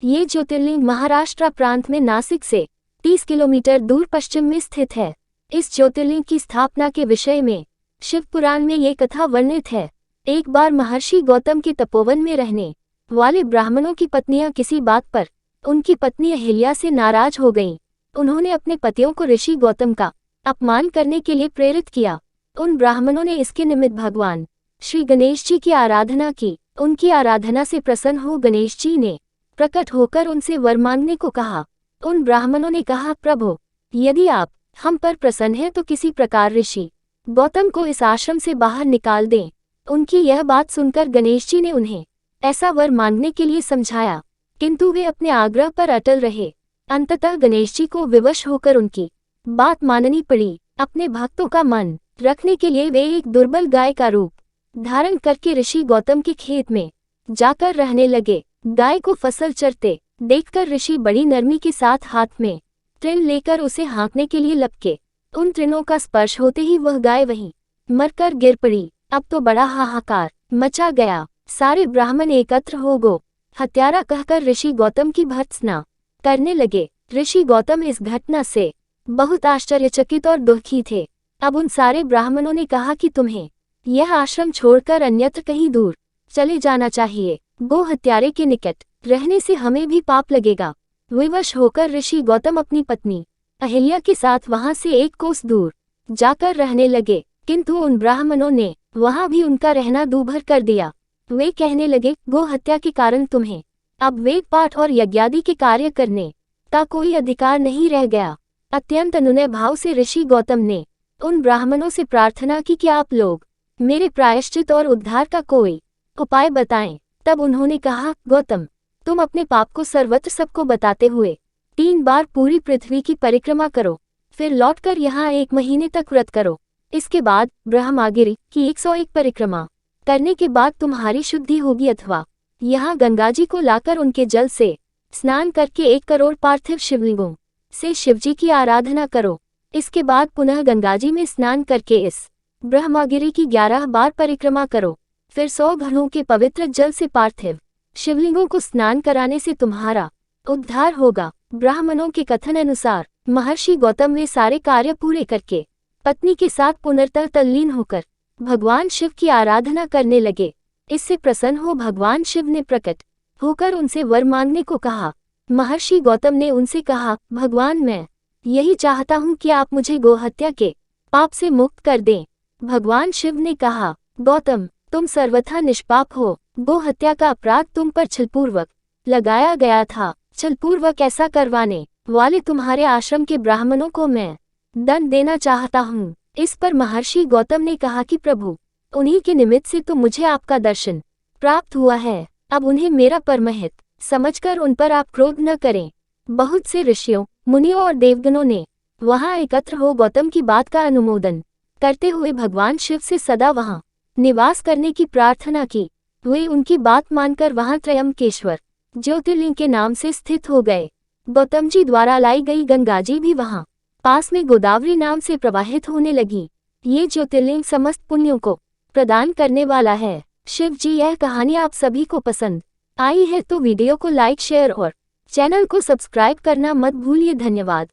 ये ज्योतिर्लिंग महाराष्ट्र प्रांत में नासिक से 30 किलोमीटर दूर पश्चिम में स्थित है। इस ज्योतिर्लिंग की स्थापना के विषय में शिव पुराण में ये कथा वर्णित है। एक बार महर्षि गौतम के तपोवन में रहने वाले ब्राह्मणों की पत्नियां किसी बात पर उनकी पत्नी अहिल्या से नाराज हो गईं। उन्होंने अपने पतियों को ऋषि गौतम का अपमान करने के लिए प्रेरित किया। उन ब्राह्मणों ने इसके निमित्त भगवान श्री गणेश जी की आराधना की। उनकी आराधना से प्रसन्न हो गणेश जी ने प्रकट होकर उनसे वर मांगने को कहा। उन ब्राह्मणों ने कहा, प्रभु, यदि आप हम पर प्रसन्न हैं तो किसी प्रकार ऋषि गौतम को इस आश्रम से बाहर निकाल दें। उनकी यह बात सुनकर गणेश जी ने उन्हें ऐसा वर मांगने के लिए समझाया, किंतु वे अपने आग्रह पर अटल रहे। अंततः गणेश जी को विवश होकर उनकी बात माननी पड़ी। अपने भक्तों का मन रखने के लिए वे एक दुर्बल गाय का रूप धारण करके ऋषि गौतम के खेत में जाकर रहने लगे। गाय को फसल चरते देखकर ऋषि बड़ी नरमी के साथ हाथ में तृण लेकर उसे हाँकने के लिए लपके। उन तृणों का स्पर्श होते ही वह गाय वहीं मरकर गिर पड़ी। अब तो बड़ा हाहाकार मचा गया। सारे ब्राह्मण एकत्र हो गो हत्यारा कहकर ऋषि गौतम की भर्त्सना करने लगे। ऋषि गौतम इस घटना से बहुत आश्चर्यचकित और दुखी थे। अब उन सारे ब्राह्मणों ने कहा कि तुम्हें यह आश्रम छोड़कर अन्यत्र कहीं दूर चले जाना चाहिए। गो हत्यारे के निकट रहने से हमें भी पाप लगेगा। विवश होकर ऋषि गौतम अपनी पत्नी अहिल्या के साथ वहां से 1 कोस दूर जाकर रहने लगे, किंतु उन ब्राह्मणों ने वहां भी उनका रहना दूभर कर दिया। वे कहने लगे, गो हत्या के कारण तुम्हें अब वेद पाठ और यज्ञादि के कार्य करने का कोई अधिकार नहीं रह गया। अत्यंत अनुनय भाव से ऋषि गौतम ने उन ब्राह्मणों से प्रार्थना की कि आप लोग मेरे प्रायश्चित और उद्धार का कोई उपाय बताएं। तब उन्होंने कहा, गौतम, तुम अपने पाप को सर्वत्र सबको बताते हुए 3 बार पूरी पृथ्वी की परिक्रमा करो, फिर लौटकर यहाँ 1 महीने तक व्रत करो। इसके बाद ब्रह्मागिरि की 101 परिक्रमा करने के बाद तुम्हारी शुद्धि होगी, अथवा यहाँ गंगा जी को लाकर उनके जल से स्नान करके 1 करोड़ पार्थिव शिवलिंगों से शिवजी की आराधना करो। इसके बाद पुनः गंगा जी में स्नान करके इस ब्रह्मागिरि की 11 बार परिक्रमा करो। फिर 100 घड़ों के पवित्र जल से पार्थिव शिवलिंगों को स्नान कराने से तुम्हारा उद्धार होगा। ब्राह्मणों के कथन अनुसार महर्षि गौतम वे सारे कार्य पूरे करके पत्नी के साथ पुनर्तः तल्लीन होकर भगवान शिव की आराधना करने लगे। इससे प्रसन्न हो भगवान शिव ने प्रकट होकर उनसे वर मांगने को कहा। महर्षि गौतम ने उनसे कहा, भगवान, मैं यही चाहता हूँ कि आप मुझे गोहत्या के पाप से मुक्त कर दें। भगवान शिव ने कहा, गौतम, तुम सर्वथा निष्पाप हो। गोहत्या का अपराध तुम पर छलपूर्वक लगाया गया था। छलपूर्वक ऐसा करवाने वाले तुम्हारे आश्रम के ब्राह्मणों को मैं दंड देना चाहता हूँ। इस पर महर्षि गौतम ने कहा कि प्रभु, उन्हीं के निमित्त से तो मुझे आपका दर्शन प्राप्त हुआ है। अब उन्हें मेरा परमहित समझकर उन पर आप क्रोध न करें। बहुत से ऋषियों, मुनियों और देवगणों ने वहां एकत्र हो गौतम की बात का अनुमोदन करते हुए भगवान शिव से सदा वहां निवास करने की प्रार्थना की। वे उनकी बात मानकर वहां त्रयंबकेश्वर ज्योतिर्लिंग के नाम से स्थित हो गए। गौतम जी द्वारा लाई गई गंगा जी भी वहां पास में गोदावरी नाम से प्रवाहित होने लगी। ये ज्योतिर्लिंग समस्त पुण्यों को प्रदान करने वाला है। शिव जी, यह कहानी आप सभी को पसंद आई है तो वीडियो को लाइक, शेयर और चैनल को सब्सक्राइब करना मत भूलिए। धन्यवाद।